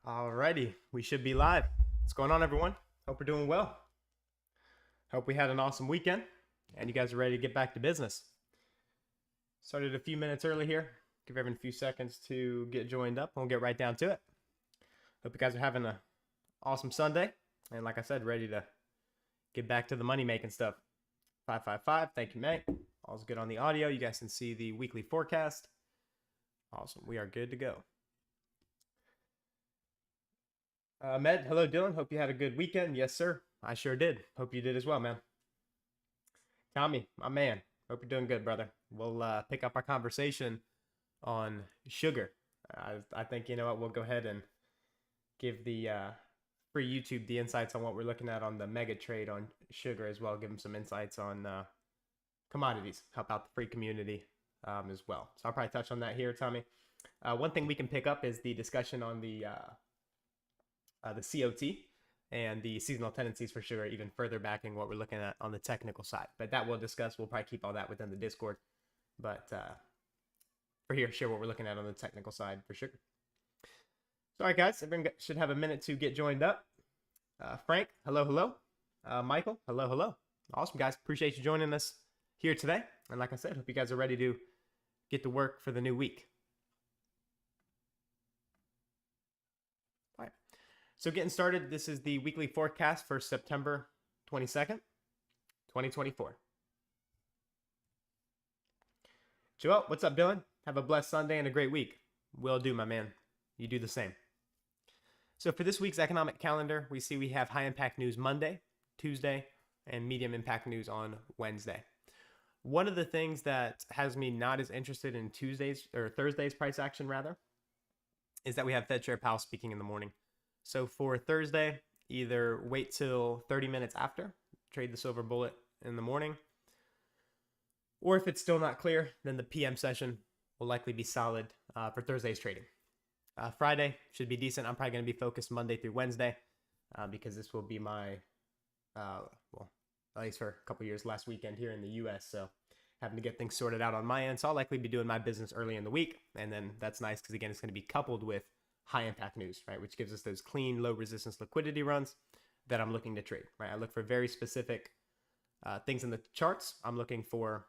Alrighty, we should be live. What's going on, everyone? Hope we're doing well. Hope we had an awesome weekend and you guys are ready to get back to business. Started a few minutes early here. Give everyone a few seconds to get joined up. We'll get right down to it. Hope you guys are having an awesome Sunday. And like I said, ready to get back to the money making stuff. 555, thank you, mate. All's good on the audio. You guys can see the weekly forecast. Awesome, we are good to go. Med, hello, Dylan. Hope you had a good weekend. Yes, sir. I sure did. Hope you did as well, man. Tommy, my man. Hope you're doing good, brother. We'll pick up our conversation on sugar. I think, you know what, we'll go ahead and give the free YouTube the insights on what we're looking at on the mega trade on sugar as well. Give them some insights on commodities. Help out the free community as well. So I'll probably touch on that here, Tommy. One thing we can pick up is the discussion on the COT and the seasonal tendencies for sugar, even further backing what we're looking at on the technical side. But that we'll discuss. We'll probably keep all that within the Discord. But for here, share what we're looking at on the technical side for sugar. So, all right, guys, everyone should have a minute to get joined up. Frank, hello, hello. Michael, hello, hello. Awesome, guys. Appreciate you joining us here today. And like I said, hope you guys are ready to get to work for the new week. So getting started, this is the weekly forecast for September 22nd, 2024. Joel, what's up, Dylan? Have a blessed Sunday and a great week. Will do, my man. You do the same. So for this week's economic calendar, we see we have high impact news Monday, Tuesday, and medium impact news on Wednesday. One of the things that has me not as interested in Thursday's price action rather, is that we have Fed Chair Powell speaking in the morning. So for Thursday, either wait till 30 minutes after, trade the silver bullet in the morning, or if it's still not clear, then the PM session will likely be solid for Thursday's trading. Friday should be decent. I'm probably going to be focused Monday through Wednesday because this will be my, well, at least for a couple years, last weekend here in the U.S., so having to get things sorted out on my end. So I'll likely be doing my business early in the week, and then that's nice because, again, it's going to be coupled with high impact news, right? Which gives us those clean, low resistance liquidity runs that I'm looking to trade, right? I look for very specific things in the charts. I'm looking for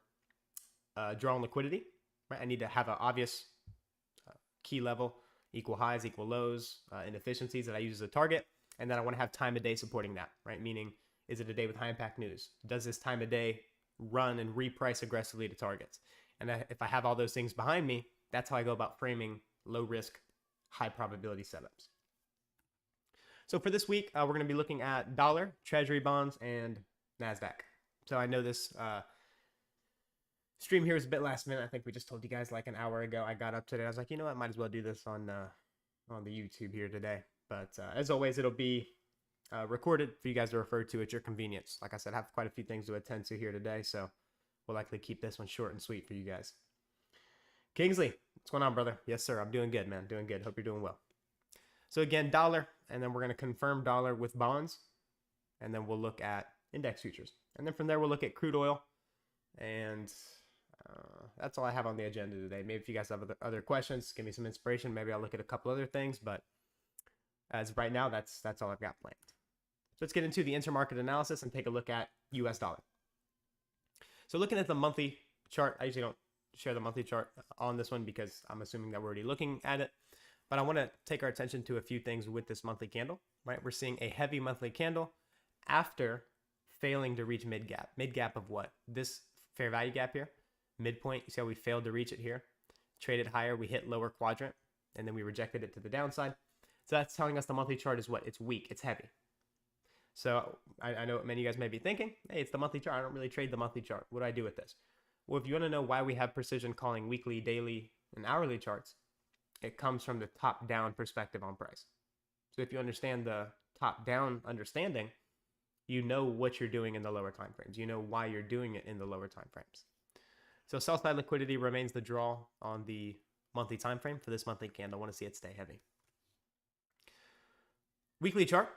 draw on liquidity, right? I need to have an obvious key level, equal highs, equal lows, inefficiencies that I use as a target. And then I want to have time of day supporting that, right? Meaning, is it a day with high impact news? Does this time of day run and reprice aggressively to targets? And if I have all those things behind me, that's how I go about framing low risk, high probability setups. So for this week, we're going to be looking at dollar, treasury bonds, and NASDAQ. So I know this stream here is a bit last minute. I think we just told you guys like an hour ago. I got up today. I was like, you know what? Might as well do this on the YouTube here today. But as always, it'll be recorded for you guys to refer to at your convenience. Like I said, I have quite a few things to attend to here today. So we'll likely keep this one short and sweet for you guys. Kingsley, what's going on, brother? Yes, sir. I'm doing good, man. Doing good. Hope you're doing well. So again, dollar, and then we're going to confirm dollar with bonds, and then we'll look at index futures. And then from there, we'll look at crude oil, and that's all I have on the agenda today. Maybe if you guys have other questions, give me some inspiration. Maybe I'll look at a couple other things, but as of right now, that's all I've got planned. So let's get into the intermarket analysis and take a look at US dollar. So looking at the monthly chart, I usually don't share the monthly chart on this one because I'm assuming that we're already looking at it. But I want to take our attention to a few things with this monthly candle, right? We're seeing a heavy monthly candle after failing to reach mid gap. Mid gap of what? This fair value gap here, midpoint. You see how we failed to reach it here? Traded higher, we hit lower quadrant, and then we rejected it to the downside. So that's telling us the monthly chart is what? It's weak, it's heavy. So I know what many of you guys may be thinking, hey, it's the monthly chart. I don't really trade the monthly chart. What do I do with this? Well, if you want to know why we have precision calling weekly, daily, and hourly charts, it comes from the top-down perspective on price. So if you understand the top-down understanding, you know what you're doing in the lower time frames. You know why you're doing it in the lower time frames. So sell-side liquidity remains the draw on the monthly time frame for this monthly candle. I want to see it stay heavy. Weekly chart.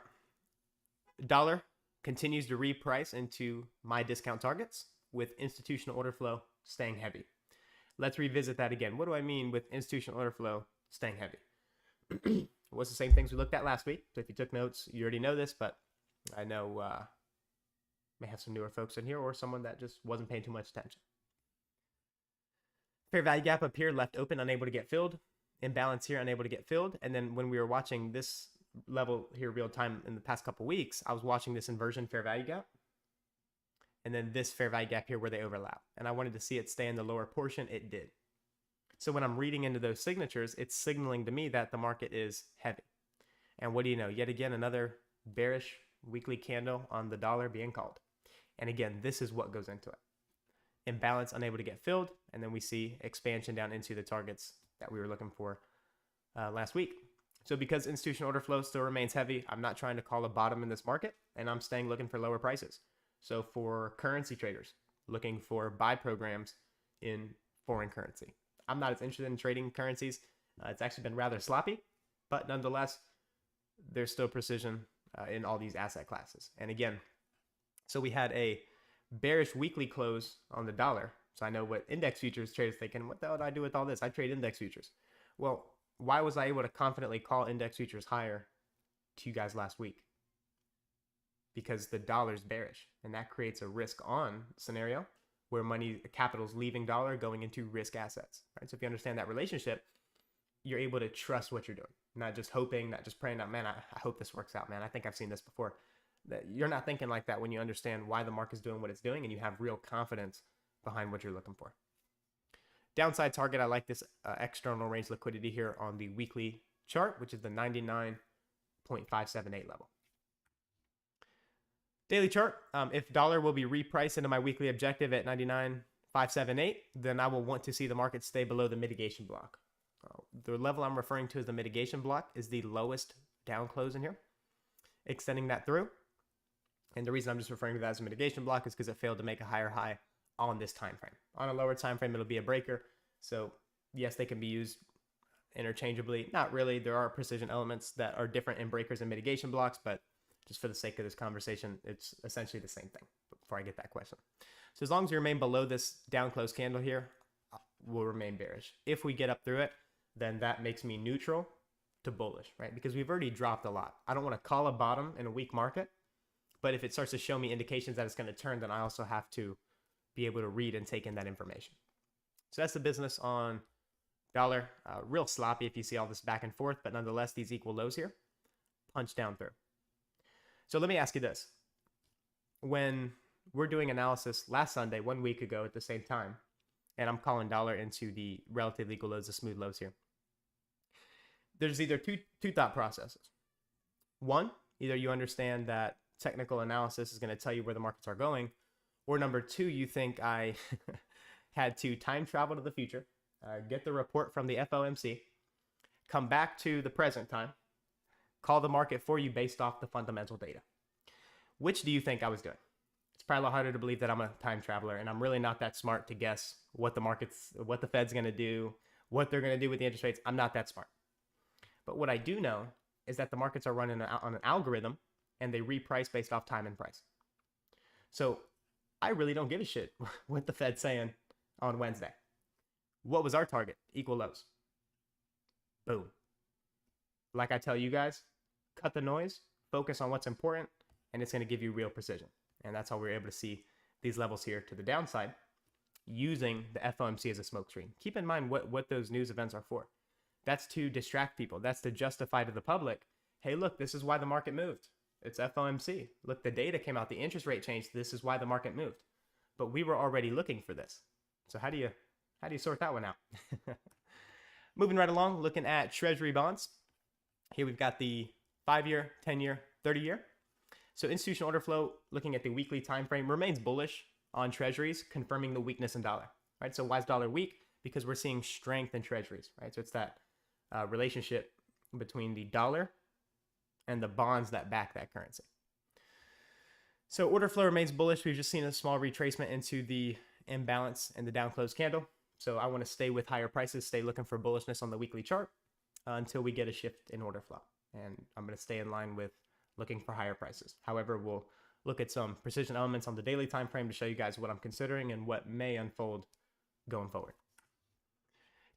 Dollar continues to reprice into my discount targets, with institutional order flow staying heavy. Let's revisit that again. What do I mean with institutional order flow staying heavy? was the same things we looked at last week. So if you took notes, you already know this, but I know may have some newer folks in here or someone that just wasn't paying too much attention. Fair value gap up here, left open, unable to get filled. Imbalance here, unable to get filled. And then when we were watching this level here real time in the past couple weeks, I was watching this inversion fair value gap. And then this fair value gap here where they overlap. And I wanted to see it stay in the lower portion. It did. So when I'm reading into those signatures, it's signaling to me that the market is heavy. And what do you know? Yet again, another bearish weekly candle on the dollar being called. And again, this is what goes into it. Imbalance, unable to get filled. And then we see expansion down into the targets that we were looking for last week. So because institutional order flow still remains heavy, I'm not trying to call a bottom in this market, and I'm staying looking for lower prices. So for currency traders looking for buy programs in foreign currency, I'm not as interested in trading currencies. It's actually been rather sloppy, but nonetheless, there's still precision in all these asset classes. And again, so we had a bearish weekly close on the dollar. So I know what index futures traders thinking, what the hell do I do with all this? I trade index futures. Well, why was I able to confidently call index futures higher to you guys last week? Because the dollar's bearish, and that creates a risk on scenario where capital's leaving dollar going into risk assets, right? So if you understand that relationship, you're able to trust what you're doing, not just hoping, not just praying, man, I hope this works out, man. I think I've seen this before. That you're not thinking like that when you understand why the market's doing what it's doing and you have real confidence behind what you're looking for. Downside target, I like this external range liquidity here on the weekly chart, which is the 99.578 level. Daily chart, if dollar will be repriced into my weekly objective at 99.578, then I will want to see the market stay below the mitigation block. The level I'm referring to as the mitigation block is the lowest down close in here, extending that through. And the reason I'm just referring to that as a mitigation block is because it failed to make a higher high on this time frame. On a lower time frame, it'll be a breaker. So yes, they can be used interchangeably. Not really. There are precision elements that are different in breakers and mitigation blocks, but just for the sake of this conversation, it's essentially the same thing before I get that question. So as long as we remain below this down close candle here, we'll remain bearish. If we get up through it, then that makes me neutral to bullish, right? Because we've already dropped a lot. I don't want to call a bottom in a weak market, but if it starts to show me indications that it's going to turn, then I also have to be able to read and take in that information. So that's the business on dollar. Real sloppy if you see all this back and forth, but nonetheless, these equal lows here, punch down through. So let me ask you this. When we're doing analysis last Sunday, 1 week ago at the same time, and I'm calling dollar into the relative equal lows, the smooth lows here, there's either two thought processes. One, either you understand that technical analysis is going to tell you where the markets are going, or number two, you think I had to time travel to the future, get the report from the FOMC, come back to the present time, call the market for you based off the fundamental data. Which do you think I was doing? It's probably a lot harder to believe that I'm a time traveler, and I'm really not that smart to guess what the Fed's going to do, what they're going to do with the interest rates. I'm not that smart. But what I do know is that the markets are running on an algorithm, and they reprice based off time and price. So I really don't give a shit what the Fed's saying on Wednesday. What was our target? Equal lows. Boom. Like I tell you guys, cut the noise, focus on what's important, and it's going to give you real precision. And that's how we're able to see these levels here to the downside using the FOMC as a smokescreen. Keep in mind what those news events are for. That's to distract people. That's to justify to the public, hey, look, this is why the market moved. It's FOMC. Look, the data came out, the interest rate changed. This is why the market moved. But we were already looking for this. So how do you sort that one out? Moving right along, looking at treasury bonds. Here we've got the 5-year, 10-year, 30-year. So institutional order flow, looking at the weekly time frame, remains bullish on treasuries, confirming the weakness in dollar. Right? So why is dollar weak? Because we're seeing strength in treasuries. Right? So it's that relationship between the dollar and the bonds that back that currency. So order flow remains bullish. We've just seen a small retracement into the imbalance and the down close candle. So I want to stay with higher prices, stay looking for bullishness on the weekly chart until we get a shift in order flow. And I'm going to stay in line with looking for higher prices. However, we'll look at some precision elements on the daily time frame to show you guys what I'm considering and what may unfold going forward.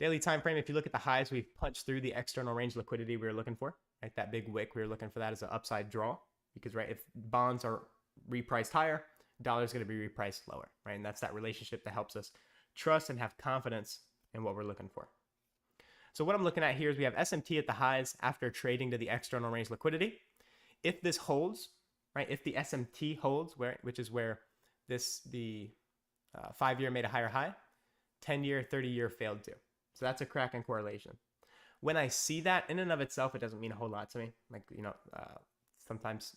Daily time frame, if you look at the highs, we've punched through the external range liquidity we were looking for. Right, that big wick, we were looking for that as an upside draw, because right, if bonds are repriced higher, dollar is going to be repriced lower, right? And that's that relationship that helps us trust and have confidence in what we're looking for. So what I'm looking at here is we have SMT at the highs after trading to the external range liquidity. If this holds, right, if the SMT holds, which is where the 5-year made a higher high, 10-year, 30-year failed to. So that's a crack in correlation. When I see that, in and of itself, it doesn't mean a whole lot to me. Like, sometimes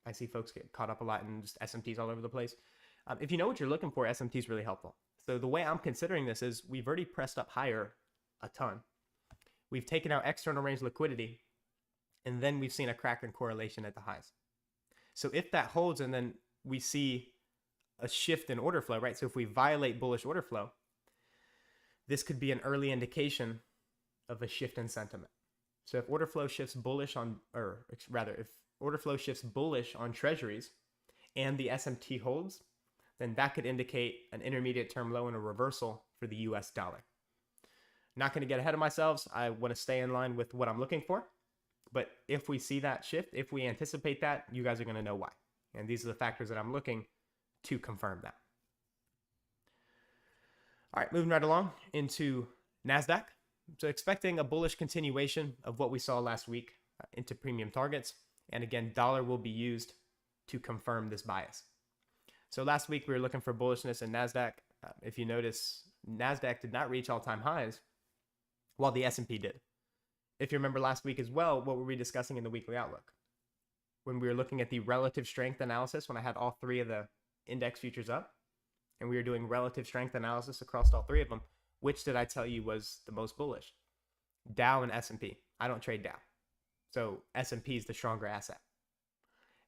I see folks get caught up a lot in just SMTs all over the place. If you know what you're looking for, SMT is really helpful. So the way I'm considering this is we've already pressed up higher a ton. We've taken out external range liquidity, and then we've seen a crack in correlation at the highs. So if that holds and then we see a shift in order flow, right? So if we violate bullish order flow, this could be an early indication of a shift in sentiment. So if order flow shifts bullish on, or rather, if order flow shifts bullish on treasuries and the SMT holds, then that could indicate an intermediate term low and a reversal for the US dollar. Not going to get ahead of myself. I want to stay in line with what I'm looking for. But if we see that shift, if we anticipate that, you guys are going to know why. And these are the factors that I'm looking to confirm that. All right, moving right along into NASDAQ. So expecting a bullish continuation of what we saw last week into premium targets. And again, dollar will be used to confirm this bias. So last week we were looking for bullishness in NASDAQ. If you notice, NASDAQ did not reach all-time highs while the S&P did. If you remember last week as well, what were we discussing in the weekly outlook? When we were looking at the relative strength analysis, when I had all three of the index futures up, and we were doing relative strength analysis across all three of them, which did I tell you was the most bullish? Dow and S&P. I don't trade Dow. So S&P is the stronger asset.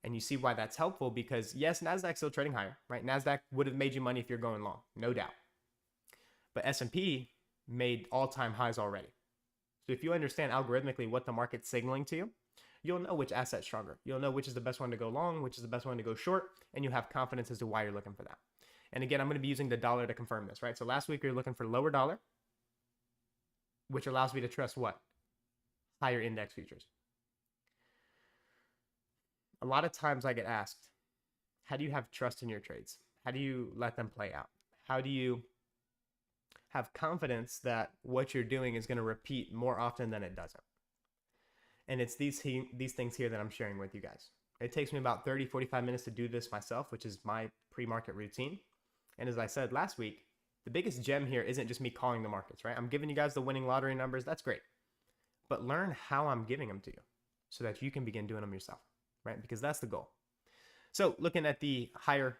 And you see why that's helpful, because yes, NASDAQ's still trading higher, right? NASDAQ would have made you money if you're going long, no doubt. But S&P made all-time highs already. So if you understand algorithmically what the market's signaling to you, you'll know which asset's stronger. You'll know which is the best one to go long, which is the best one to go short, and you have confidence as to why you're looking for that. And again, I'm going to be using the dollar to confirm this, right? So last week we were looking for lower dollar, which allows me to trust what? Higher index futures. A lot of times I get asked, how do you have trust in your trades? How do you let them play out? How do you have confidence that what you're doing is going to repeat more often than it doesn't? And it's these things here that I'm sharing with you guys. It takes me about 30, 45 minutes to do this myself, which is my pre-market routine. And as I said last week, the biggest gem here isn't just me calling the markets, right? I'm giving you guys the winning lottery numbers. That's great. But learn how I'm giving them to you so that you can begin doing them yourself, right? Because that's the goal. So looking at the higher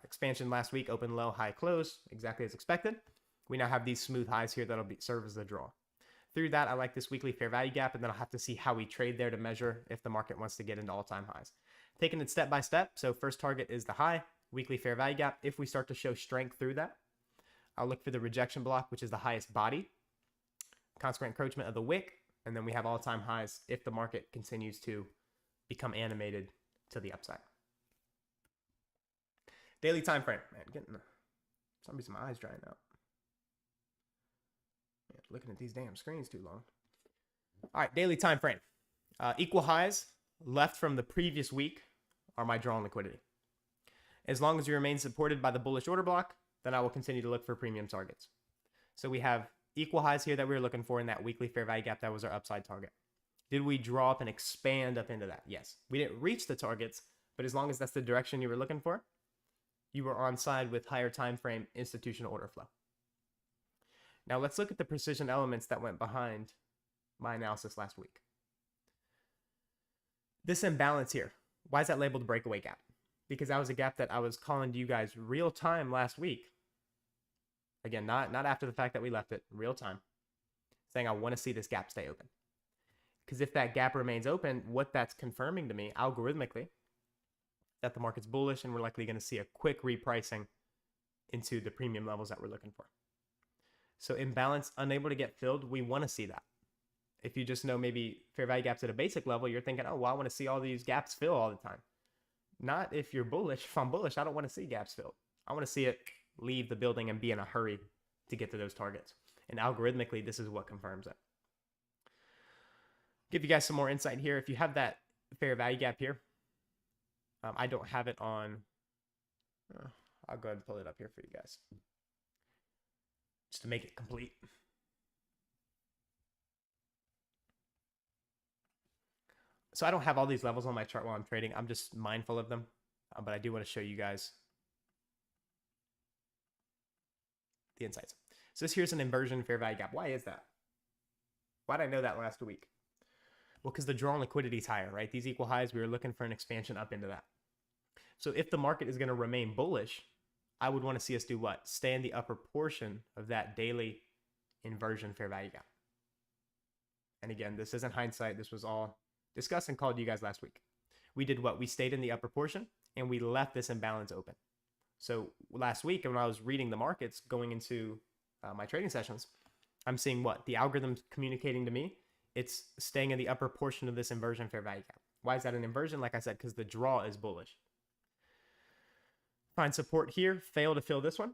expansion last week, open, low, high, close, exactly as expected. We now have these smooth highs here that'll serve as the draw. Through that, I like this weekly fair value gap, and then I'll have to see how we trade there to measure if the market wants to get into all-time highs. Taking it step by step. So first target is the high, weekly fair value gap. If we start to show strength through that, I'll look for the rejection block, which is the highest body, consequent encroachment of the wick, and then we have all-time highs if the market continues to become animated to the upside. Daily time frame. Man, for some reason my eyes drying out. Man, looking at these damn screens too long. All right, daily time frame. Equal highs left from the previous week are my drawn liquidity. As long as you remain supported by the bullish order block, then I will continue to look for premium targets. So we have equal highs here that we were looking for in that weekly fair value gap. That was our upside target. Did we draw up and expand up into that? Yes. We didn't reach the targets, but as long as that's the direction you were looking for, you were on side with higher time frame institutional order flow. Now let's look at the precision elements that went behind my analysis last week. This imbalance here, why is that labeled breakaway gap? Because that was a gap that I was calling to you guys real time last week. Again, not after the fact that we left it, real time, saying I want to see this gap stay open. Because if that gap remains open, what that's confirming to me algorithmically, that the market's bullish and we're likely going to see a quick repricing into the premium levels that we're looking for. So imbalance, unable to get filled, we want to see that. If you just know maybe fair value gaps at a basic level, you're thinking, oh, well, I want to see all these gaps fill all the time. Not if you're bullish. If I'm bullish, I don't want to see gaps filled. I want to see it leave the building and be in a hurry to get to those targets. And algorithmically, this is what confirms it. Give you guys some more insight here. If you have that fair value gap here, I don't have it on. I'll go ahead and pull it up here for you guys just to make it complete. So I don't have all these levels on my chart while I'm trading. I'm just mindful of them, but I do want to show you guys the insights. So this here's an inversion fair value gap. Why is that? Why did I know that last week? Well, because the draw on liquidity is higher, right? These equal highs, we were looking for an expansion up into that. So if the market is going to remain bullish, I would want to see us do what? Stay in the upper portion of that daily inversion fair value gap. And again, this isn't hindsight. This was all discussed and called to you guys last week. We did what? We stayed in the upper portion and we left this imbalance open. So last week, when I was reading the markets going into my trading sessions, I'm seeing what? The algorithm's communicating to me. It's staying in the upper portion of this inversion fair value gap. Why is that an inversion? Like I said, because the draw is bullish. Find support here, fail to fill this one.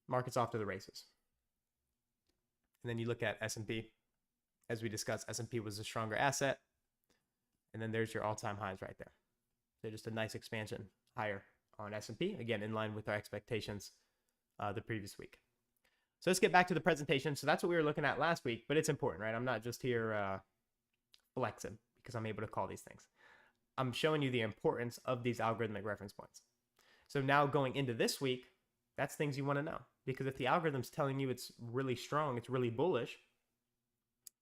Market's off to the races. And then you look at S&P. As we discussed, S&P was a stronger asset. And then there's your all-time highs right there. So just a nice expansion higher on S&P. Again, in line with our expectations the previous week. So let's get back to the presentation. So that's what we were looking at last week, but it's important, right? I'm not just here flexing because I'm able to call these things. I'm showing you the importance of these algorithmic reference points. So now going into this week, that's things you want to know. Because if the algorithm's telling you it's really strong, it's really bullish,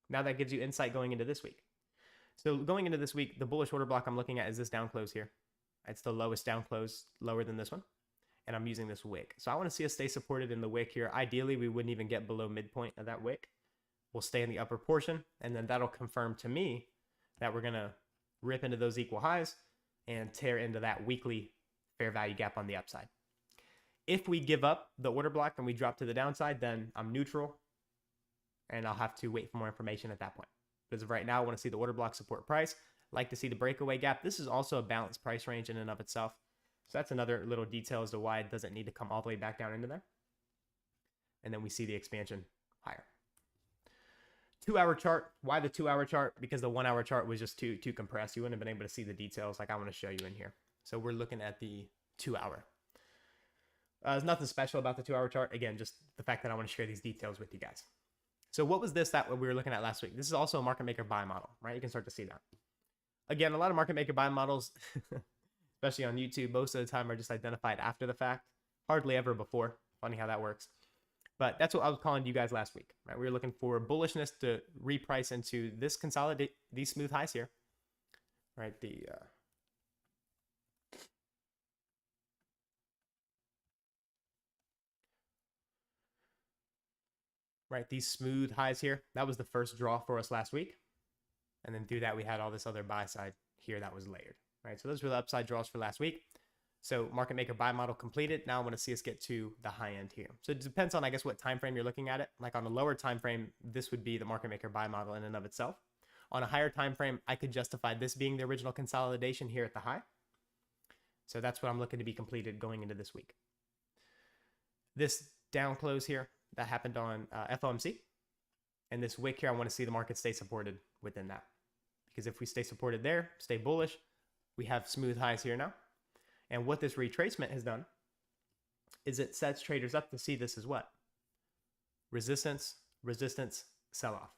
now that gives you insight going into this week. So going into this week, the bullish order block I'm looking at is this down close here. It's the lowest down close, lower than this one. And I'm using this wick. So I want to see us stay supported in the wick here. Ideally, we wouldn't even get below midpoint of that wick. We'll stay in the upper portion, and then that'll confirm to me that we're going to rip into those equal highs and tear into that weekly fair value gap on the upside. If we give up the order block and we drop to the downside, then I'm neutral, and I'll have to wait for more information at that point. But as of right now, I want to see the order block support price. Like to see the breakaway gap. This is also a balanced price range in and of itself. So that's another little detail as to why it doesn't need to come all the way back down into there. And then we see the expansion higher. 2-hour chart. Why the 2-hour chart? Because the 1-hour chart was just too compressed. You wouldn't have been able to see the details like I want to show you in here. So we're looking at the 2-hour. There's nothing special about the 2-hour chart. Again, just the fact that I want to share these details with you guys. So what was this that we were looking at last week? This is also a market maker buy model, right? You can start to see that. Again, a lot of market maker buy models, especially on YouTube, most of the time are just identified after the fact. Hardly ever before. Funny how that works. But that's what I was calling to you guys last week, right? We were looking for bullishness to reprice into this consolidate, these smooth highs here, right? Right, these smooth highs here. That was the first draw for us last week. And then through that, we had all this other buy side here that was layered, right? So those were the upside draws for last week. So market maker buy model completed. Now I want to see us get to the high end here. So it depends on, I guess, what time frame you're looking at it. Like on a lower time frame, this would be the market maker buy model in and of itself. On a higher time frame, I could justify this being the original consolidation here at the high. So that's what I'm looking to be completed going into this week. This down close here, that happened on FOMC. And this wick here, I want to see the market stay supported within that. Because if we stay supported there, stay bullish, we have smooth highs here now. And what this retracement has done is it sets traders up to see this as what? Resistance, resistance, sell-off.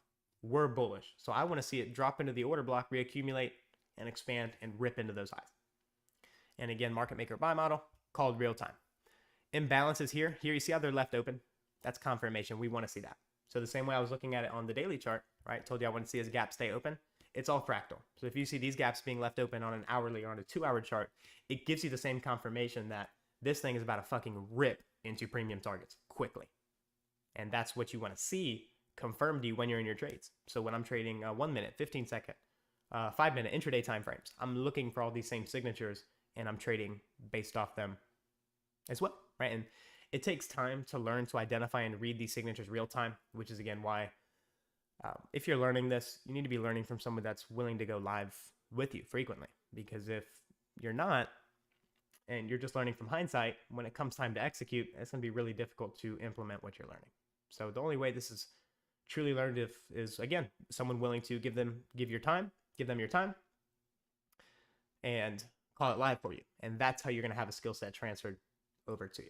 We're bullish. So I want to see it drop into the order block, reaccumulate, and expand and rip into those highs. And again, market maker buy model called real time. Imbalances here. Here you see how they're left open. That's confirmation. We want to see that. So the same way I was looking at it on the daily chart, right? Told you I want to see his gap stay open. It's all fractal. So if you see these gaps being left open on an hourly or on a 2-hour chart, it gives you the same confirmation that this thing is about to fucking rip into premium targets quickly. And that's what you want to see confirmed to you when you're in your trades. So when I'm trading 1 minute, 15 second, 5 minute intraday time frames, I'm looking for all these same signatures and I'm trading based off them as well, right? And it takes time to learn to identify and read these signatures real time, which is again why if you're learning this, you need to be learning from someone that's willing to go live with you frequently. Because if you're not, and you're just learning from hindsight, when it comes time to execute, it's going to be really difficult to implement what you're learning. So the only way this is truly learned is again, someone willing to give them your time, and call it live for you. And that's how you're going to have a skill set transferred over to you.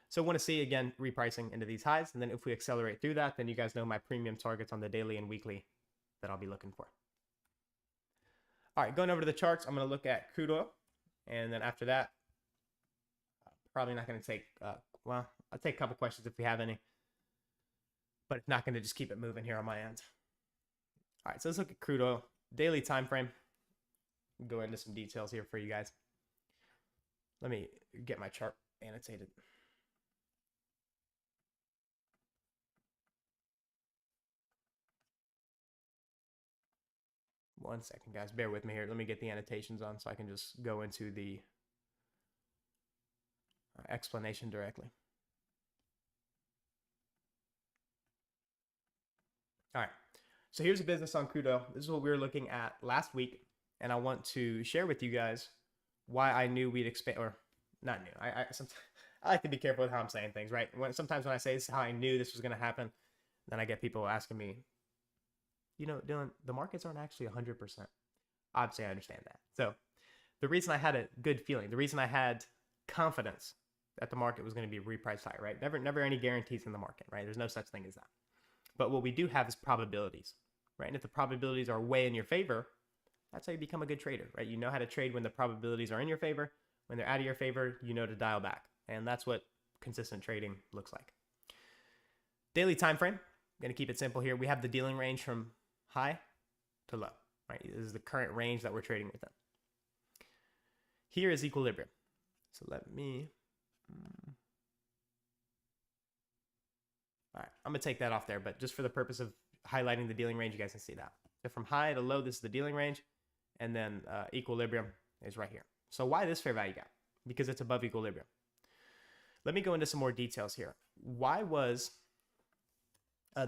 So I want to see, again, repricing into these highs. And then if we accelerate through that, then you guys know my premium targets on the daily and weekly that I'll be looking for. All right, going over to the charts, I'm going to look at crude oil. And then after that, probably not going to take, well, I'll take a couple questions if we have any. But it's not going to just keep it moving here on my end. All right, so let's look at crude oil. Daily time frame. Go into some details here for you guys. Let me get my chart annotated. One second, guys. Bear with me here. Let me get the annotations on so I can just go into the explanation directly. All right. So here's a business on crude oil. This is what we were looking at last week. And I want to share with you guys why I knew we'd expand, or not new. I like to be careful with how I'm saying things, right? Sometimes when I say this is how I knew this was going to happen, then I get people asking me, you know, Dylan, the markets aren't actually 100%. Obviously, I understand that. So the reason I had a good feeling, the reason I had confidence that the market was going to be repriced high, right? Never any guarantees in the market, right? There's no such thing as that. But what we do have is probabilities, right? And if the probabilities are way in your favor, that's how you become a good trader, right? You know how to trade when the probabilities are in your favor. When they're out of your favor, you know to dial back. And that's what consistent trading looks like. Daily time frame. I'm going to keep it simple here. We have the dealing range from high to low, right? This is the current range that we're trading within. Here is equilibrium. So let me... All right, I'm going to take that off there, but just for the purpose of highlighting the dealing range, you guys can see that. So from high to low, this is the dealing range. And then equilibrium is right here. So why this fair value gap? Because it's above equilibrium. Let me go into some more details here. Why was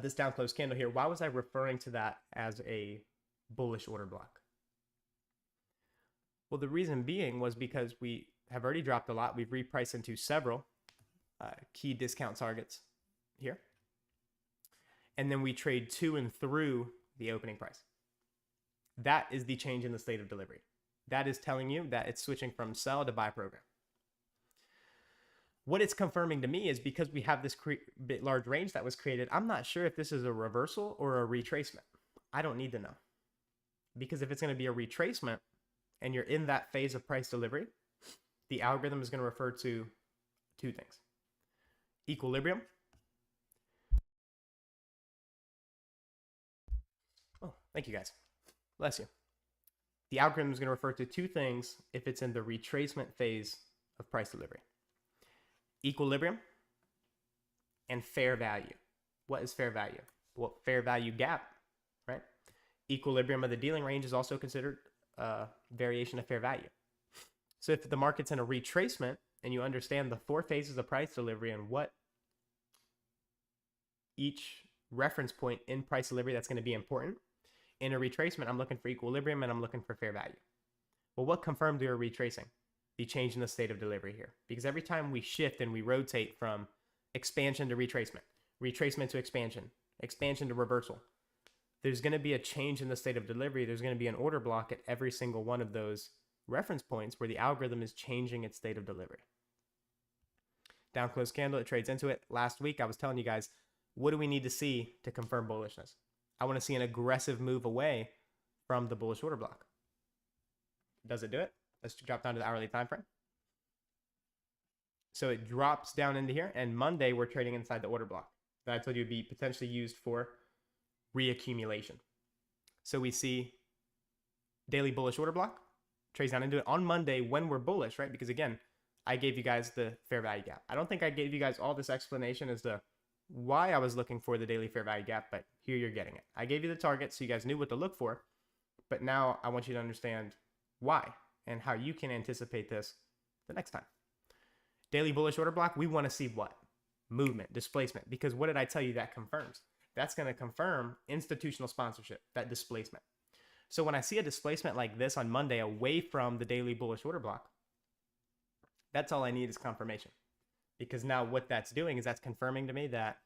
this down close candle here, why was I referring to that as a bullish order block? Well, the reason being was because we have already dropped a lot. We've repriced into several key discount targets here. And then we trade to and through the opening price. That is the change in the state of delivery. That is telling you that it's switching from sell to buy program. What it's confirming to me is because we have this bit large range that was created, I'm not sure if this is a reversal or a retracement. I don't need to know. Because if it's going to be a retracement and you're in that phase of price delivery, the algorithm is going to refer to two things. Equilibrium. Oh, thank you guys. Bless you. The algorithm is going to refer to two things if it's in the retracement phase of price delivery. Equilibrium and fair value. What is fair value? Well, fair value gap, right? Equilibrium of the dealing range is also considered a variation of fair value. So if the market's in a retracement and you understand the four phases of price delivery and what each reference point in price delivery that's going to be important, in a retracement, I'm looking for equilibrium and I'm looking for fair value. Well, what confirmed we are retracing? The change in the state of delivery here. Because every time we shift and we rotate from expansion to retracement, retracement to expansion, expansion to reversal, there's going to be a change in the state of delivery. There's going to be an order block at every single one of those reference points where the algorithm is changing its state of delivery. Down close candle, it trades into it. Last week, I was telling you guys, what do we need to see to confirm bullishness? I want to see an aggressive move away from the bullish order block. Does it do it? Let's drop down to the hourly time frame. So it drops down into here, and Monday we're trading inside the order block that I told you would be potentially used for reaccumulation. So we see daily bullish order block, trades down into it on Monday when we're bullish, right? Because again, I gave you guys the fair value gap. I don't think I gave you guys all this explanation as to why I was looking for the daily fair value gap, but here you're getting it. I gave you the target so you guys knew what to look for, but now I want you to understand why and how you can anticipate this the next time. Daily bullish order block, we want to see what? Movement, displacement, because what did I tell you that confirms? That's going to confirm institutional sponsorship, that displacement. So when I see a displacement like this on Monday away from the daily bullish order block, that's all I need is confirmation. Because now what that's doing is that's confirming to me that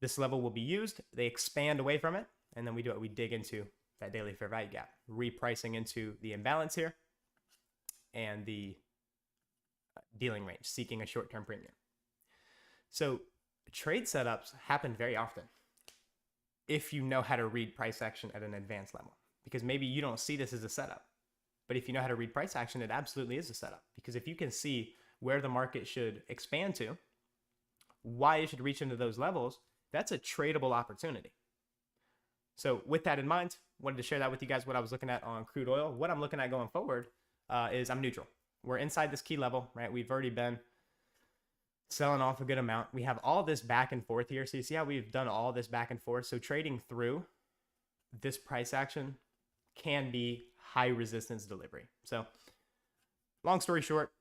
This level will be used. They expand away from it, and then we do it. We dig into that daily fair value gap, repricing into the imbalance here and the dealing range, seeking a short-term premium. So trade setups happen very often if you know how to read price action at an advanced level, because maybe you don't see this as a setup, but if you know how to read price action, it absolutely is a setup, because if you can see where the market should expand to, why it should reach into those levels, that's a tradable opportunity. So with that in mind, wanted to share that with you guys, what I was looking at on crude oil. What I'm looking at going forward is I'm neutral. We're inside this key level, right? We've already been selling off a good amount. We have all this back and forth here. So you see how we've done all this back and forth. So trading through this price action can be high resistance delivery. So long story short,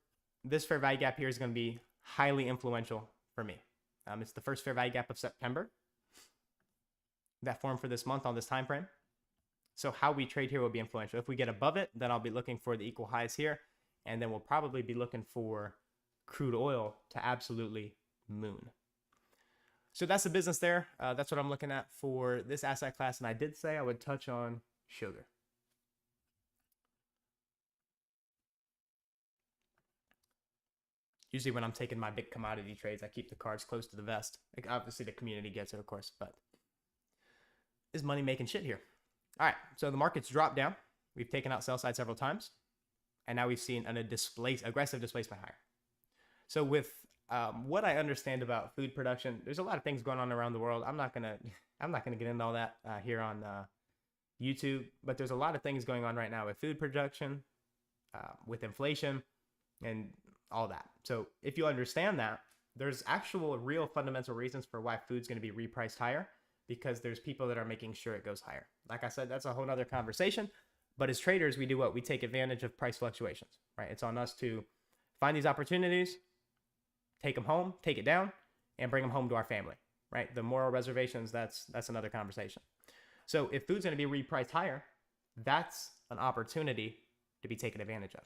this fair value gap here is going to be highly influential for me. It's the first fair value gap of September that formed for this month on this time frame. So how we trade here will be influential. If we get above it, then I'll be looking for the equal highs here, and then we'll probably be looking for crude oil to absolutely moon. So that's the business there. That's what I'm looking at for this asset class. And I did say I would touch on sugar. Usually when I'm taking my big commodity trades, I keep the cards close to the vest. Like obviously the community gets it, of course, but is money making shit here. All right, so the market's dropped down. We've taken out sell side several times, and now we've seen an aggressive displacement higher. So with what I understand about food production, there's a lot of things going on around the world. I'm not gonna get into all that here on YouTube, but there's a lot of things going on right now with food production, with inflation, and all that. So if you understand that, there's actual real fundamental reasons for why food's going to be repriced higher, because there's people that are making sure it goes higher. Like I said, that's a whole nother conversation. But as traders, we do what? We take advantage of price fluctuations, right? It's on us to find these opportunities, take them home, take it down, and bring them home to our family, right? The moral reservations, that's another conversation. So if food's going to be repriced higher, that's an opportunity to be taken advantage of.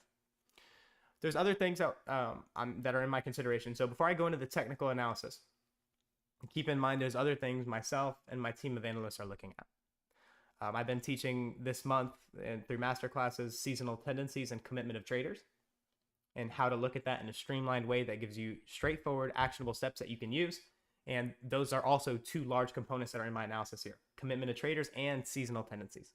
There's other things that are in my consideration. So before I go into the technical analysis, keep in mind there's other things myself and my team of analysts are looking at. I've been teaching this month and through masterclasses seasonal tendencies and commitment of traders, and how to look at that in a streamlined way that gives you straightforward, actionable steps that you can use. And those are also two large components that are in my analysis here: commitment of traders and seasonal tendencies.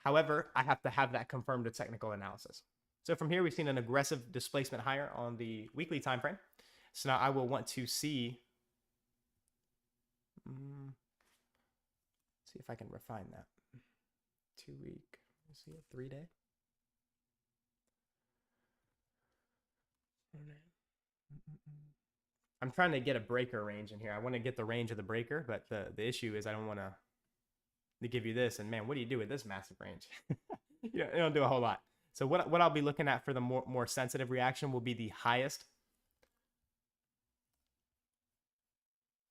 However, I have to have that confirmed with technical analysis. So from here, we've seen an aggressive displacement higher on the weekly time frame. So now I will want to see if I can refine that. 2 week, let's see, a 3 day. I'm trying to get a breaker range in here. I want to get the range of the breaker, but the issue is I don't want to give you this. And man, what do you do with this massive range? You don't do a whole lot. So what I'll be looking at for the more sensitive reaction will be the highest.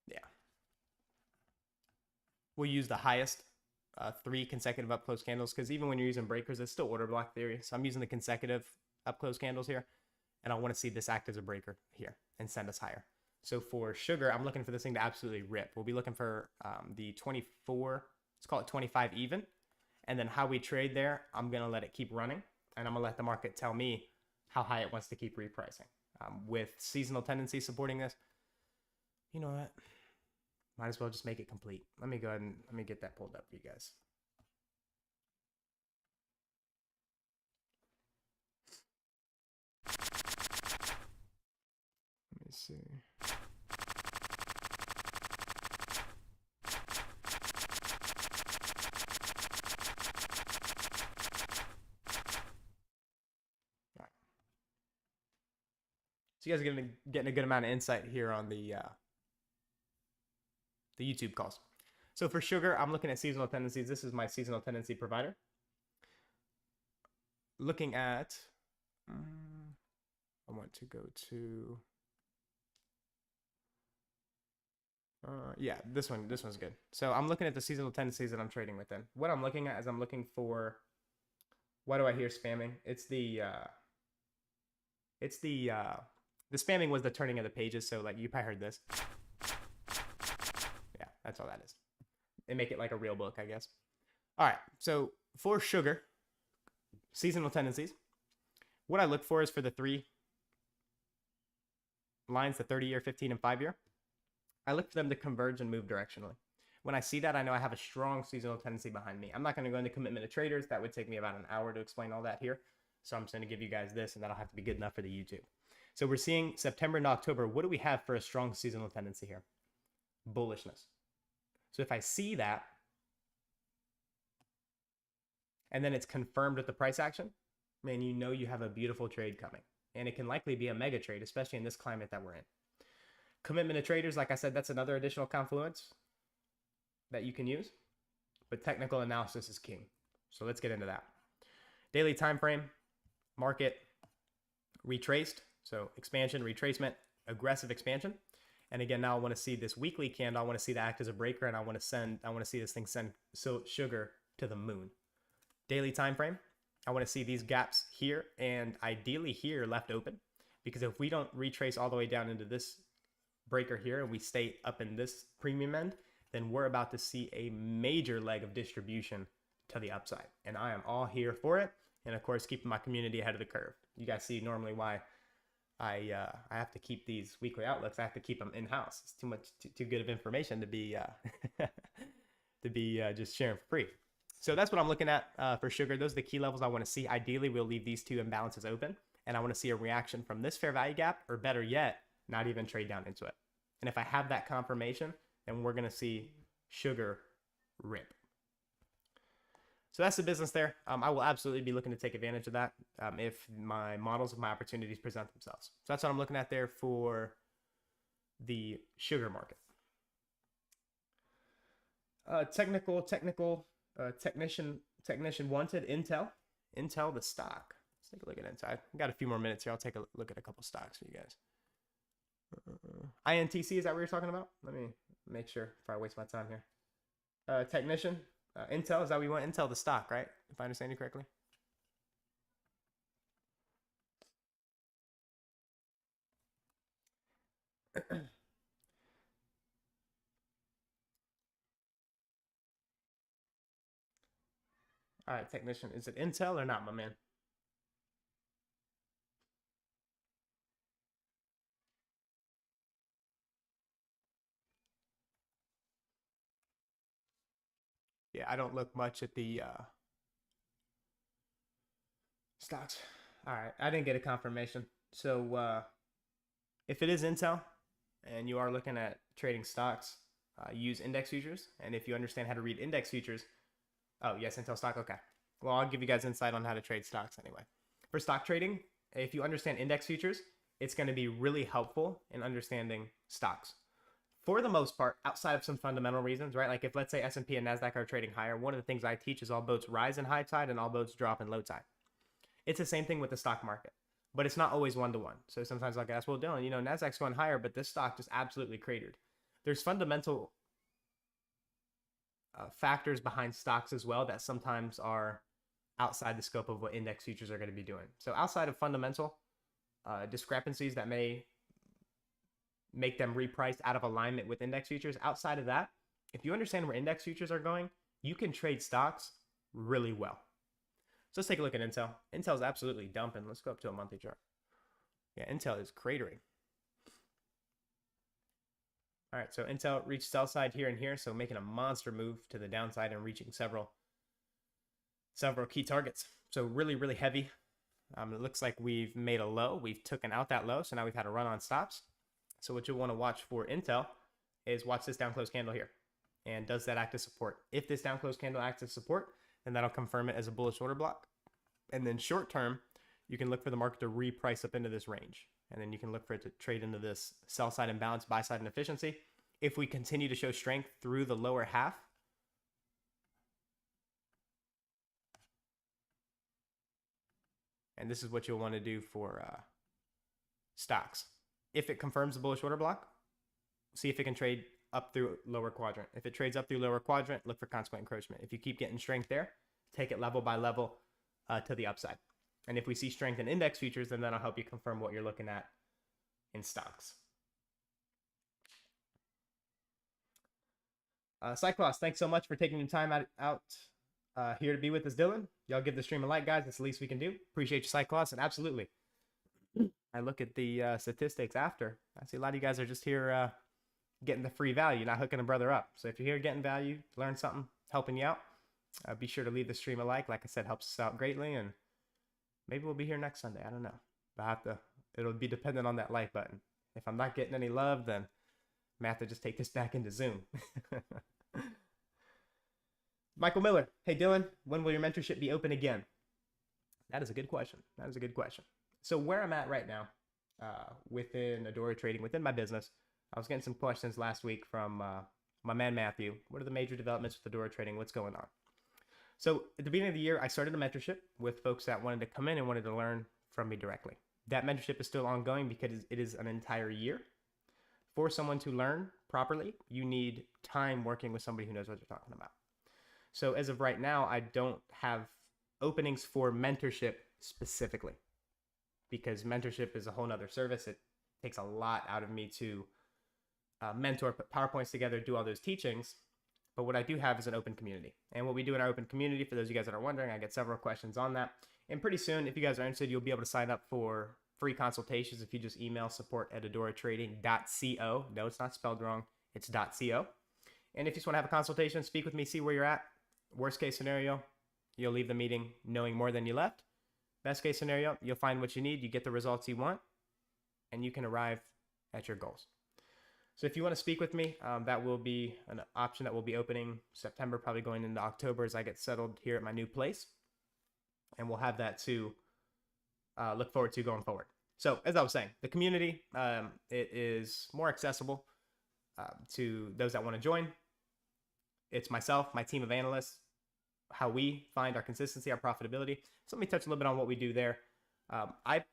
Yeah. We'll use the highest 3 consecutive up close candles, because even when you're using breakers, it's still order block theory. So I'm using the consecutive up close candles here, and I want to see this act as a breaker here and send us higher. So for sugar, I'm looking for this thing to absolutely rip. We'll be looking for the 24, let's call it 25 even. And then how we trade there, I'm going to let it keep running, and I'm going to let the market tell me how high it wants to keep repricing. With seasonal tendency supporting this, you know what? Might as well just make it complete. Let me go ahead and let me get that pulled up for you guys. Let me see. All right. So you guys are getting a good amount of insight here on the YouTube calls. So for sugar, I'm looking at seasonal tendencies. This is my seasonal tendency provider. Looking at, I want to go to, yeah, this one's good. So I'm looking at the seasonal tendencies that I'm trading within. What I'm looking at is I'm looking for, why do I hear spamming? The spamming was the turning of the pages. So like you probably heard this. That's all that is. And make it like a real book, I guess. All right, so for sugar, seasonal tendencies, what I look for is for the 3 lines, the 30-year, 15, and 5-year. I look for them to converge and move directionally. When I see that, I know I have a strong seasonal tendency behind me. I'm not going to go into commitment to traders. That would take me about an hour to explain all that here. So I'm just going to give you guys this, and that'll have to be good enough for the YouTube. So we're seeing September and October. What do we have for a strong seasonal tendency here? Bullishness. So if I see that, and then it's confirmed with the price action, man, you know you have a beautiful trade coming. And it can likely be a mega trade, especially in this climate that we're in. Commitment to traders, like I said, that's another additional confluence that you can use. But technical analysis is king. So let's get into that. Daily time frame, market retraced. So expansion, retracement, aggressive expansion. And again, now I want to see this weekly candle. I want to see that act as a breaker, and I want to see this thing send sugar to the moon. Daily time frame, I want to see these gaps here and ideally here left open, because if we don't retrace all the way down into this breaker here and we stay up in this premium end, then we're about to see a major leg of distribution to the upside. And I am all here for it. And of course, keeping my community ahead of the curve. You guys see normally why I have to keep these weekly outlooks. I have to keep them in-house. It's too good of information to be just sharing for free. So that's what I'm looking at for sugar. Those are the key levels I want to see. Ideally, we'll leave these 2 imbalances open, and I want to see a reaction from this fair value gap, or better yet, not even trade down into it. And if I have that confirmation, then we're going to see sugar rip. So that's the business there. I will absolutely be looking to take advantage of that if my models, if my opportunities present themselves. So that's what I'm looking at there for the sugar market. Technician wanted, Intel, the stock. Let's take a look at Intel. I've got a few more minutes here. I'll take a look at a couple stocks for you guys. INTC, is that what you're talking about? Let me make sure before I waste my time here. Technician, Intel, is that what you want? Intel, the stock, right? If I understand you correctly. All right, technician, is it Intel or not, my man? Yeah, I don't look much at the stocks. All right, I didn't get a confirmation. So if it is Intel and you are looking at trading stocks, use index futures. And if you understand how to read index futures, oh, yes, Intel stock, okay. Well, I'll give you guys insight on how to trade stocks anyway. For stock trading, if you understand index futures, it's going to be really helpful in understanding stocks. For the most part, outside of some fundamental reasons, right? Like if, let's say, S&P and NASDAQ are trading higher, one of the things I teach is all boats rise in high tide and all boats drop in low tide. It's the same thing with the stock market, but it's not always one-to-one. So sometimes I'll ask, well, Dylan, NASDAQ's going higher, but this stock just absolutely cratered. There's fundamental factors behind stocks as well that sometimes are outside the scope of what index futures are going to be doing. So outside of fundamental discrepancies that may make them repriced out of alignment with index futures, outside of that, if you understand where index futures are going, you can trade stocks really well. So let's take a look at Intel. Intel is absolutely dumping. Let's go up to a monthly chart. Yeah, Intel is cratering. All right, so Intel reached sell side here and here, so making a monster move to the downside and reaching several key targets. So really, really heavy. It looks like we've made a low. We've taken out that low, so now we've had a run on stops. So what you'll want to watch for Intel is watch this down close candle here. And does that act as support? If this down close candle acts as support, then that'll confirm it as a bullish order block. And then short term, you can look for the market to reprice up into this range. And then you can look for it to trade into this sell side imbalance, buy side inefficiency. If we continue to show strength through the lower half, and this is what you'll want to do for stocks. If it confirms the bullish order block, see if it can trade up through lower quadrant. If it trades up through lower quadrant, look for consequent encroachment. If you keep getting strength there, take it level by level to the upside. And if we see strength in index futures, then that'll help you confirm what you're looking at in stocks. Cyclops, thanks so much for taking your time out here to be with us, Dylan. Y'all give the stream a like, guys. That's the least we can do. Appreciate you, Cyclops, and absolutely. I look at the statistics after. I see a lot of you guys are just here getting the free value, not hooking a brother up. So if you're here getting value, learn something, helping you out, be sure to leave the stream a like. Like I said, helps us out greatly, and maybe we'll be here next Sunday. I don't know. It'll be dependent on that like button. If I'm not getting any love, then I have to just take this back into Zoom. Michael Miller, hey Dylan, when will your mentorship be open again? That is a good question. That is a good question. So where I'm at right now, within Adora Trading, within my business, I was getting some questions last week from my man Matthew. What are the major developments with Adora Trading? What's going on? So at the beginning of the year, I started a mentorship with folks that wanted to come in and wanted to learn from me directly. That mentorship is still ongoing because it is an entire year. For someone to learn properly, you need time working with somebody who knows what they're talking about. So as of right now, I don't have openings for mentorship specifically, because mentorship is a whole nother service. It takes a lot out of me to mentor, put PowerPoints together, do all those teachings. But what I do have is an open community. And what we do in our open community, for those of you guys that are wondering, I get several questions on that. And pretty soon, if you guys are interested, you'll be able to sign up for free consultations if you just email support@adoratrading.co. No, it's not spelled wrong. It's .co. And if you just want to have a consultation, speak with me, see where you're at. Worst case scenario, you'll leave the meeting knowing more than you left. Best case scenario, you'll find what you need, you get the results you want, and you can arrive at your goals. So if you want to speak with me, that will be an option that will be opening September, probably going into October as I get settled here at my new place. And we'll have that to look forward to going forward. So as I was saying, the community, it is more accessible to those that want to join. It's myself, my team of analysts, how we find our consistency, our profitability. So let me touch a little bit on what we do there.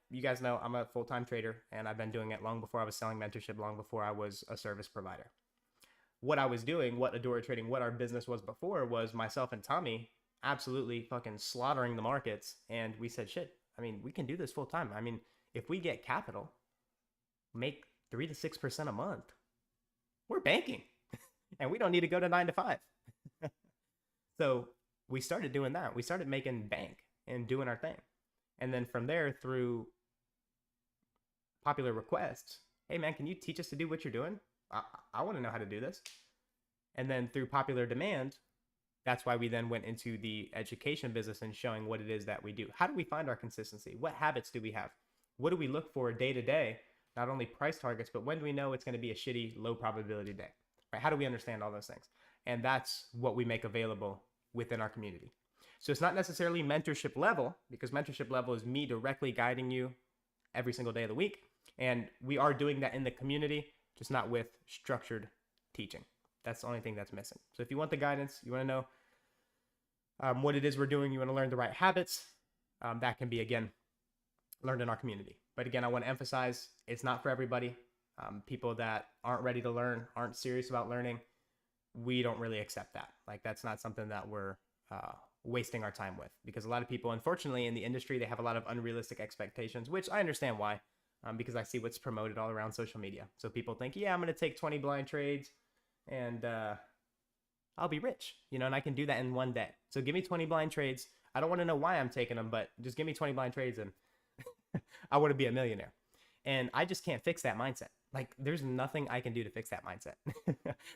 You guys know I'm a full-time trader, and I've been doing it long before I was selling mentorship, long before I was a service provider. What I was doing, what Adora Trading, what our business was before, was myself and Tommy absolutely fucking slaughtering the markets. And we said, shit, I mean, we can do this full-time. I mean, if we get capital, make 3 to 6% a month, we're banking. And we don't need to go to 9 to 5. So we started doing that. We started making bank and doing our thing. And then from there, through popular requests, hey man, can you teach us to do what you're doing? I want to know how to do this. And then through popular demand, that's why we then went into the education business and showing what it is that we do. How do we find our consistency? What habits do we have? What do we look for day to day? Not only price targets, but when do we know it's going to be a shitty, low probability day? Right? How do we understand all those things? And that's what we make available within our community. So it's not necessarily mentorship level, because mentorship level is me directly guiding you every single day of the week. And we are doing that in the community, just not with structured teaching. That's the only thing that's missing. So if you want the guidance, you want to know what it is we're doing, you want to learn the right habits, that can be, again, learned in our community. But again, I want to emphasize, it's not for everybody. People that aren't ready to learn, aren't serious about learning, we don't really accept that. Like, that's not something that we're wasting our time with, because a lot of people, unfortunately, in the industry, they have a lot of unrealistic expectations, which I understand why, because I see what's promoted all around social media. So people think, yeah, I'm going to take 20 blind trades and I'll be rich, and I can do that in one day. So give me 20 blind trades. I don't want to know why I'm taking them, but just give me 20 blind trades and I want to be a millionaire. And I just can't fix that mindset. Like, there's nothing I can do to fix that mindset.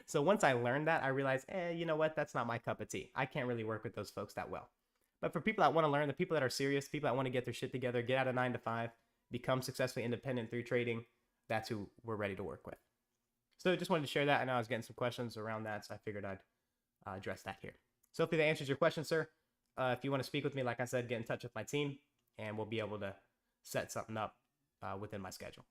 So once I learned that, I realized, you know what? That's not my cup of tea. I can't really work with those folks that well. But for people that want to learn, the people that are serious, people that want to get their shit together, get out of 9 to 5, become successfully independent through trading, that's who we're ready to work with. So just wanted to share that. I know I was getting some questions around that, so I figured I'd address that here. So hopefully that answers your question, sir. If you want to speak with me, like I said, get in touch with my team, and we'll be able to set something up within my schedule.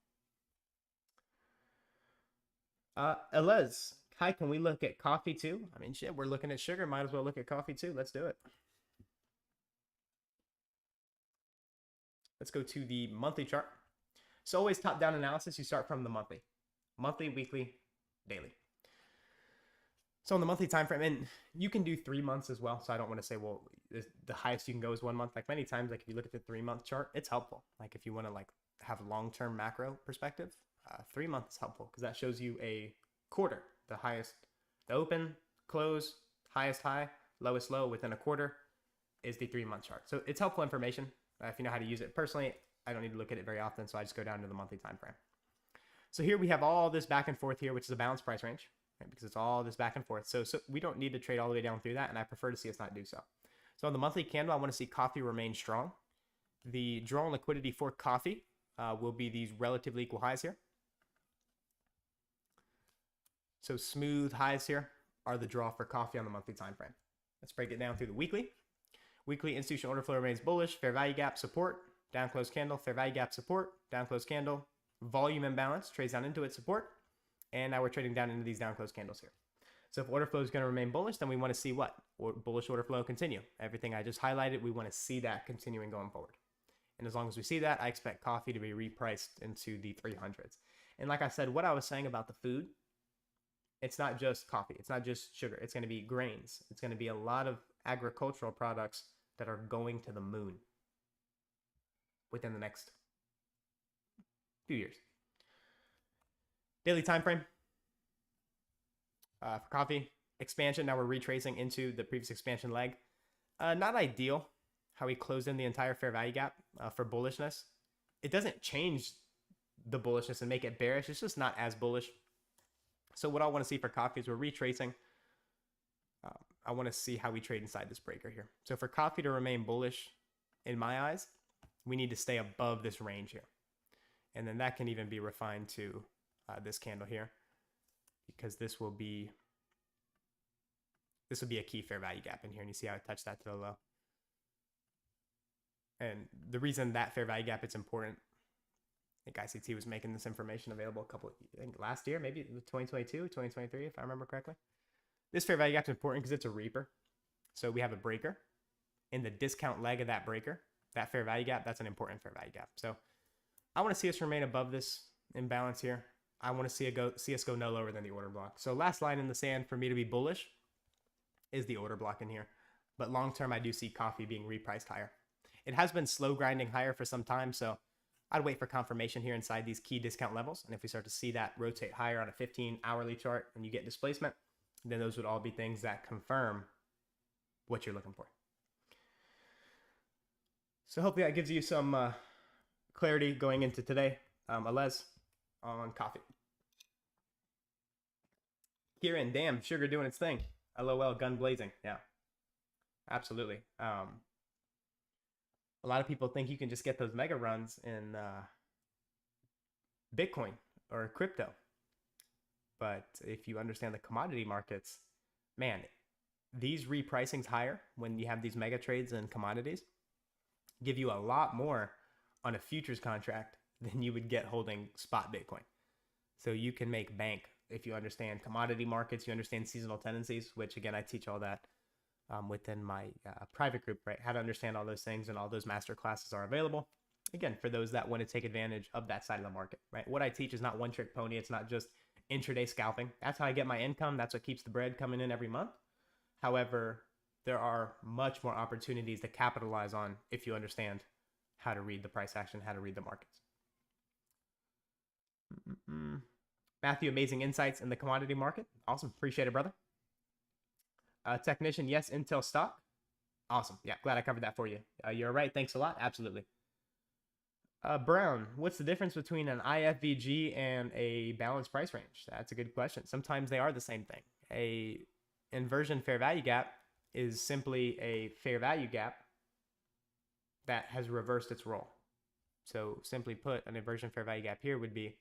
Elez, hi, can we look at coffee too? I mean, shit, we're looking at sugar. Might as well look at coffee too. Let's do it. Let's go to the monthly chart. So always top-down analysis, you start from the monthly. Monthly, weekly, daily. So in the monthly time frame, and you can do 3 months as well. So I don't want to say, well, the highest you can go is 1 month. Like, many times, like if you look at the 3-month chart, it's helpful. Like if you want to like have long-term macro perspective, 3 months is helpful because that shows you a quarter, the highest, the open, close, highest high, lowest low within a quarter is the 3-month chart. So it's helpful information if you know how to use it. Personally, I don't need to look at it very often, so I just go down to the monthly time frame. So here we have all this back and forth here, which is a balanced price range, right? Because it's all this back and forth. So we don't need to trade all the way down through that, and I prefer to see us not do so. So on the monthly candle, I want to see coffee remain strong. The draw on liquidity for coffee will be these relatively equal highs here. So smooth highs here are the draw for coffee on the monthly time frame. Let's break it down through the weekly. Weekly institutional order flow remains bullish. Fair value gap support, down close candle. Fair value gap support, down close candle. Volume imbalance, trades down into it, support. And now we're trading down into these down close candles here. So if order flow is going to remain bullish, then we want to see what? Bullish order flow continue. Everything I just highlighted, we want to see that continuing going forward. And as long as we see that, I expect coffee to be repriced into the 300s. And like I said, what I was saying about the food, it's not just coffee. It's not just sugar. It's going to be grains. It's going to be a lot of agricultural products that are going to the moon within the next few years. Daily time frame for coffee expansion. Now we're retracing into the previous expansion leg. Not ideal how we closed in the entire fair value gap for bullishness. It doesn't change the bullishness and make it bearish. It's just not as bullish. So what I want to see for coffee is we're retracing. I want to see how we trade inside this breaker here. So for coffee to remain bullish, in my eyes, we need to stay above this range here. And then that can even be refined to this candle here, because this will be a key fair value gap in here. And you see how I touched that to the low. And the reason that fair value gap is important, I think ICT was making this information available I think last year, maybe 2022, 2023, if I remember correctly. This fair value gap is important because it's a reaper. So we have a breaker. In the discount leg of that breaker, that fair value gap, that's an important fair value gap. So I want to see us remain above this imbalance here. I want to see us go no lower than the order block. So last line in the sand for me to be bullish is the order block in here. But long term, I do see coffee being repriced higher. It has been slow grinding higher for some time, so I'd wait for confirmation here inside these key discount levels. And if we start to see that rotate higher on a 15-hourly chart and you get displacement, then those would all be things that confirm what you're looking for. So hopefully that gives you some clarity going into today. Alez on coffee. Kieran, damn, sugar doing its thing. LOL, gun blazing. Yeah, absolutely. A lot of people think you can just get those mega runs in Bitcoin or crypto. But if you understand the commodity markets, man, these repricings higher when you have these mega trades in commodities give you a lot more on a futures contract than you would get holding spot Bitcoin. So you can make bank if you understand commodity markets, you understand seasonal tendencies, which again, I teach all that within my private group, right? How to understand all those things, and all those master classes are available. Again, for those that want to take advantage of that side of the market, right? What I teach is not one trick pony. It's not just intraday scalping. That's how I get my income. That's what keeps the bread coming in every month. However, there are much more opportunities to capitalize on if you understand how to read the price action, how to read the markets. Matthew, amazing insights in the commodity market. Awesome. Appreciate it, brother. Technician, yes, Intel stock. Awesome. Yeah, glad I covered that for you. You're right. Thanks a lot. Absolutely. Brown, what's the difference between an IFVG and a balanced price range? That's a good question. Sometimes they are the same thing. A inversion fair value gap is simply a fair value gap that has reversed its role. So simply put, an inversion fair value gap here would be,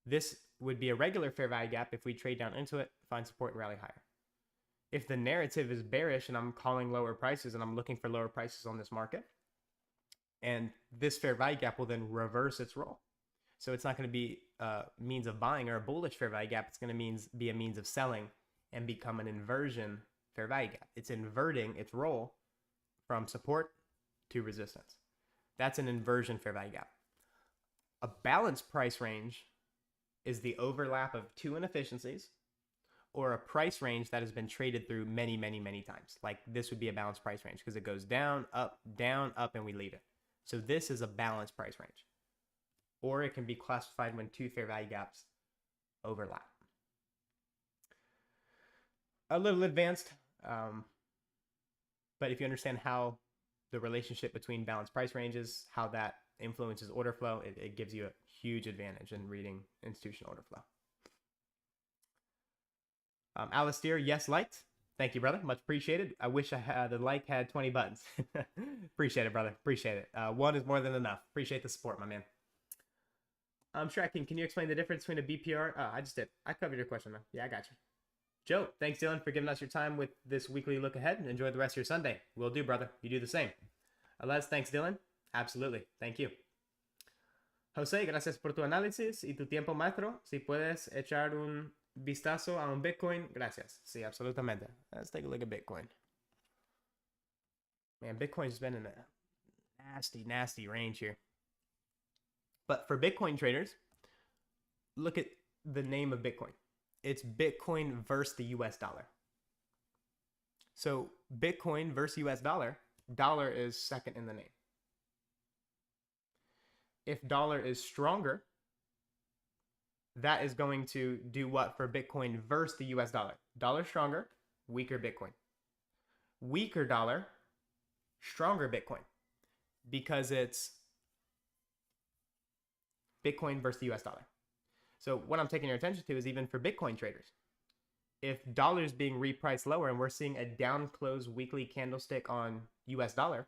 this would be a regular fair value gap if we trade down into it, find support and rally higher. If the narrative is bearish and I'm calling lower prices and I'm looking for lower prices on this market, and this fair value gap will then reverse its role. So it's not going to be a means of buying or a bullish fair value gap. It's going to be a means of selling and become an inversion fair value gap. It's inverting its role from support to resistance. That's an inversion fair value gap. A balanced price range is the overlap of two inefficiencies, or a price range that has been traded through many, many, many times. Like this would be a balanced price range because it goes down, up, and we leave it. So this is a balanced price range. Or it can be classified when two fair value gaps overlap. a little advanced, but if you understand how the relationship between balanced price ranges, how that influences order flow, it gives you a huge advantage in reading institutional order flow. Alistair, yes, liked. Thank you, brother. Much appreciated. I wish I had the like had 20 buttons. Appreciate it, brother. Appreciate it. One is more than enough. Appreciate the support, my man. Tracking, can you explain the difference between a BPR? Oh, I just did. I covered your question, man. Yeah, I got you. Joe, thanks, Dylan, for giving us your time with this weekly look ahead. Enjoy the rest of your Sunday. Will do, brother. You do the same. Les, thanks, Dylan. Absolutely. Thank you. José, gracias por tu análisis y tu tiempo, maestro. Si puedes echar un vistazo a un Bitcoin, gracias. Sí, absolutamente. Let's take a look at Bitcoin. Man, Bitcoin's been in a nasty, nasty range here. But for Bitcoin traders, look at the name of Bitcoin. It's Bitcoin versus the US dollar. So Bitcoin versus US dollar, dollar is second in the name. If dollar is stronger, that is going to do what for Bitcoin versus the US dollar? Dollar stronger, weaker Bitcoin. Weaker dollar, stronger Bitcoin, because it's Bitcoin versus the US dollar. So what I'm taking your attention to is even for Bitcoin traders. If dollar is being repriced lower and we're seeing a down close weekly candlestick on US dollar,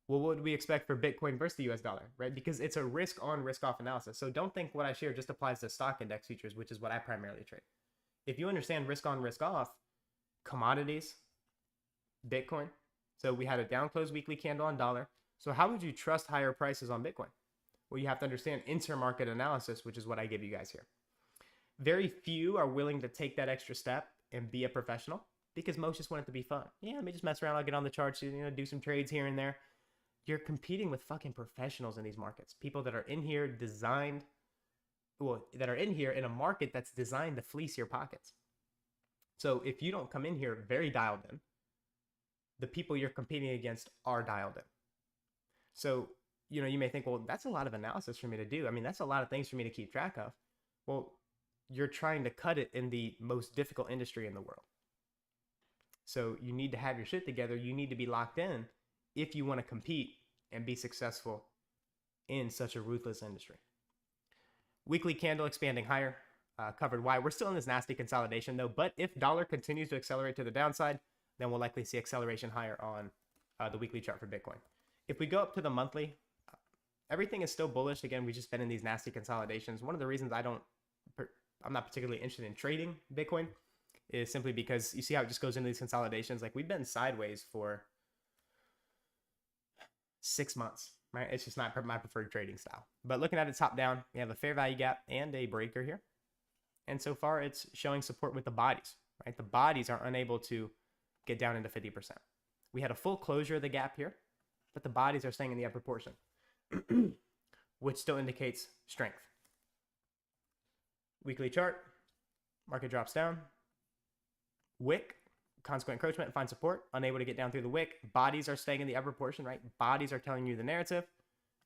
well, what would we expect for Bitcoin versus the US dollar, right? Because it's a risk on, risk off analysis. So don't think what I share just applies to stock index futures, which is what I primarily trade. If you understand risk on, risk off, commodities, Bitcoin. So we had a down close weekly candle on dollar. So how would you trust higher prices on Bitcoin? Well, you have to understand intermarket analysis, which is what I give you guys here. Very few are willing to take that extra step and be a professional because most just want it to be fun. Yeah, let me just mess around. I'll get on the charts, do some trades here and there. You're competing with fucking professionals in these markets. People that are in here that are in here in a market that's designed to fleece your pockets. So if you don't come in here very dialed in, the people you're competing against are dialed in. So, you may think, well, that's a lot of analysis for me to do. I mean, that's a lot of things for me to keep track of. Well, you're trying to cut it in the most difficult industry in the world. So you need to have your shit together. You need to be locked in if you want to compete and be successful in such a ruthless industry. Weekly candle expanding higher, covered why. We're still in this nasty consolidation though, but if dollar continues to accelerate to the downside, then we'll likely see acceleration higher on the weekly chart for Bitcoin. If we go up to the monthly, everything is still bullish. Again, we've just been in these nasty consolidations. One of the reasons I'm not particularly interested in trading Bitcoin is simply because you see how it just goes into these consolidations. Like we've been sideways for 6 months, right? It's just not my preferred trading style. But looking at it top down, we have a fair value gap and a breaker here. And so far it's showing support with the bodies, right? The bodies are unable to get down into 50%. We had a full closure of the gap here, but the bodies are staying in the upper portion, which still indicates strength. Weekly chart, market drops down. Wick, consequent encroachment, find support, unable to get down through the wick. Bodies are staying in the upper portion, right? Bodies are telling you the narrative,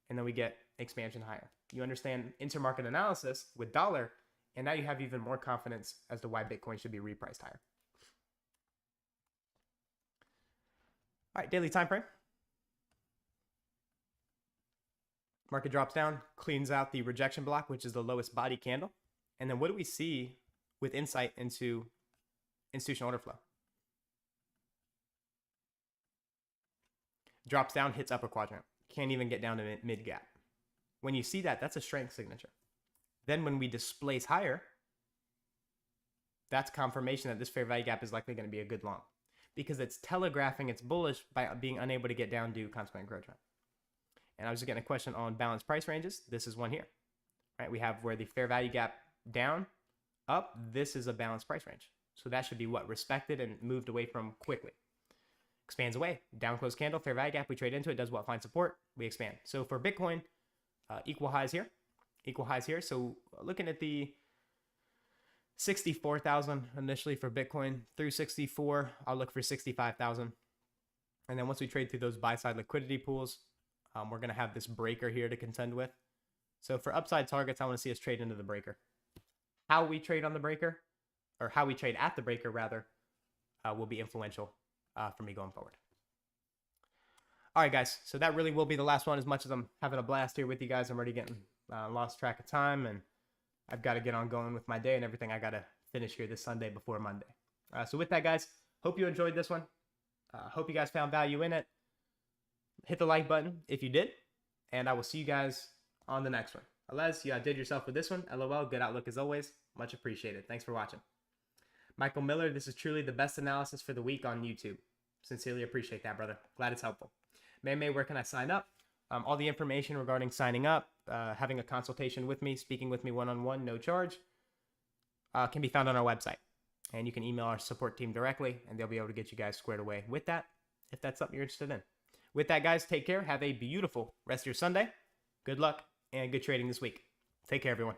and then we get expansion higher. You understand intermarket analysis with dollar, and now you have even more confidence as to why Bitcoin should be repriced higher. All right, daily time frame. Market drops down, cleans out the rejection block, which is the lowest body candle. And then what do we see with insight into institutional order flow? Drops down, hits upper quadrant. Can't even get down to mid gap. When you see that, that's a strength signature. Then when we displace higher, that's confirmation that this fair value gap is likely going to be a good long because it's telegraphing it's bullish by being unable to get down due to consequent encroachment. And I was just getting a question on balanced price ranges. This is one here, right? We have where the fair value gap down, up, this is a balanced price range. So that should be what? Respected and moved away from quickly. Expands away, down close candle, fair value gap, we trade into it, does what? Find support, we expand. So for Bitcoin, equal highs here. So looking at the 64,000 initially for Bitcoin through 64, I'll look for 65,000. And then once we trade through those buy side liquidity pools, we're going to have this breaker here to contend with. So for upside targets, I want to see us trade into the breaker. How we trade on the breaker, or how we trade at the breaker rather, will be influential for me going forward. All right, guys. So that really will be the last one. As much as I'm having a blast here with you guys, I'm already getting lost track of time, and I've got to get on going with my day and everything I got to finish here this Sunday before Monday. So with that, guys, hope you enjoyed this one. Hope you guys found value in it. Hit the like button if you did, and I will see you guys on the next one. Alez, you outdid yourself with this one. LOL, good outlook as always. Much appreciated. Thanks for watching. Michael Miller, this is truly the best analysis for the week on YouTube. Sincerely appreciate that, brother. Glad it's helpful. May, where can I sign up? All the information regarding signing up, having a consultation with me, speaking with me one-on-one, no charge, can be found on our website. And you can email our support team directly, and they'll be able to get you guys squared away with that, if that's something you're interested in. With that, guys, take care. Have a beautiful rest of your Sunday. Good luck and good trading this week. Take care, everyone.